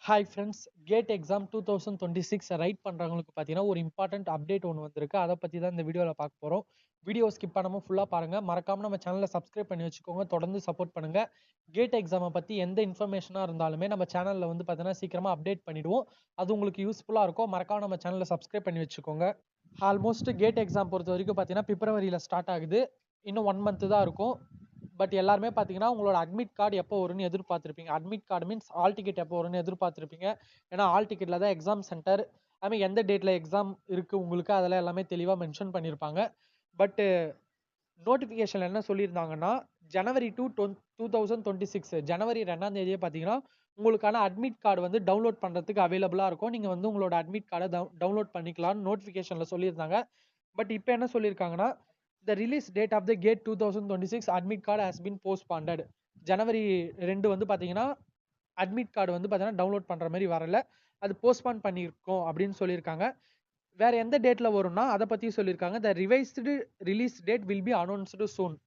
Hi friends, CAT exam 2026 write பண்ணுறவங்களுக்கு பார்த்தீங்கன்னா ஒரு இம்பார்ட்டன்ட் அப்டேட் ஒன்று வந்திருக்கு. அதை பற்றி தான் இந்த வீடியோவில் பார்க்க போகிறோம். வீடியோ ஸ்கிப் பண்ணாமல் ஃபுல்லாக பாருங்கள். மறக்காமல் நம்ம சேனலை சப்ஸ்கிரைப் பண்ணி வச்சுக்கோங்க. தொடர்ந்து சப்போர்ட் பண்ணுங்கள். கேட் எக்ஸாமை பற்றி எந்த இன்ஃபர்மேஷனாக இருந்தாலுமே நம்ம சேனலில் வந்து பார்த்தீங்கன்னா சீக்கிரமாக அப்டேட் பண்ணிவிடுவோம். அது உங்களுக்கு யூஸ்ஃபுல்லாக இருக்கும். மறக்காமல் நம்ம சேனலை சப்ஸ்கிரைப் பண்ணி வச்சுக்கோங்க. ஆல்மோஸ்ட் கேட் எக்ஸாம் பொறுத்த வரைக்கும் பார்த்தீங்கன்னா பிப்ரவரியில் ஸ்டார்ட் ஆகுது. இன்னும் 1 மந்த் தான் இருக்கும். பட் எல்லாருமே பார்த்தீங்கன்னா உங்களோட அட்மிட் கார்டு எப்போ வரும்னு எதிர்பார்த்துருப்பீங்க. Admit card means hall ticket எப்போ வரும்னு எதிர்பார்த்துருப்பீங்க. ஏன்னா ஆல் டிக்கெட்டில் தான் எக்ஸாம் சென்டர், அதுமாதிரி எந்த டேட்டில் எக்ஸாம் இருக்குது உங்களுக்கு அதெல்லாம் எல்லாமே தெளிவாக மென்ஷன் பண்ணியிருப்பாங்க. பட்டு நோட்டிஃபிகேஷன் என்ன சொல்லியிருந்தாங்கன்னா ஜனவரி 2026 ஜனவரி 2ஆம் தேதியே பார்த்தீங்கன்னா உங்களுக்கான அட்மிட் கார்டு வந்து டவுன்லோட் பண்ணுறதுக்கு அவைலபிளாக இருக்கும். நீங்கள் வந்து உங்களோட அட்மிட் கார்டை டவுன்லோட் பண்ணிக்கலாம்னு நோட்டிஃபிகேஷனில் சொல்லியிருந்தாங்க. பட் இப்போ என்ன சொல்லியிருக்காங்கன்னா the release date of the gate 2026 admit card has been postponed. ஜனவரி 2 வந்து பார்த்தீங்கன்னா அட்மிட் கார்டு வந்து பார்த்தீங்கன்னா டவுன்லோட் பண்ணுற மாதிரி வரல, அது போஸ்ட்பான் பண்ணியிருக்கோம் அப்படின்னு சொல்லியிருக்காங்க. வேற எந்த டேட்ல வரும்னா அதை பற்றி சொல்லியிருக்காங்க. The revised release date will be announced soon.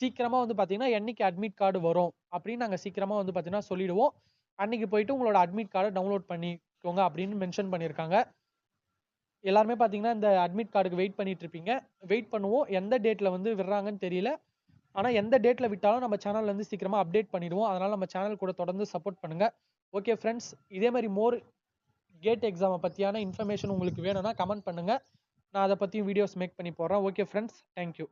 சீக்கிரமாக வந்து பார்த்தீங்கன்னா என்னைக்கு அட்மிட் கார்டு வரும் அப்படின்னு நாங்கள் சீக்கிரமாக வந்து பார்த்தீங்கன்னா சொல்லிடுவோம். அன்னைக்கு போயிட்டு உங்களோட அட்மிட் கார்டை டவுன்லோட் பண்ணிக்கோங்க அப்படின்னு மென்ஷன் பண்ணியிருக்காங்க. எல்லாருமே பார்த்தீங்கன்னா இந்த அட்மிட் கார்டுக்கு வெயிட் பண்ணிட்டு இருப்பீங்க. வெயிட் பண்ணுவோம். எந்த டேட்ல வந்து விடுறாங்கன்னு தெரியல. ஆனால் எந்த டேட்ல விட்டாலும் நம்ம சேனல்ல இருந்து சீக்கிரமா அப்டேட் பண்ணிடுவோம். அதனால நம்ம சேனல் கூட தொடர்ந்து சப்போர்ட் பண்ணுங்க. ஓகே ஃப்ரெண்ட்ஸ், இதே மாதிரி மோர் கேட் எக்ஸாமை பற்றியான இன்ஃபர்மேஷன் உங்களுக்கு வேணும்னா கமெண்ட் பண்ணுங்க. நான் அதை பற்றியும் வீடியோஸ் மேக் பண்ணி போடுறேன். Okay friends, thank you.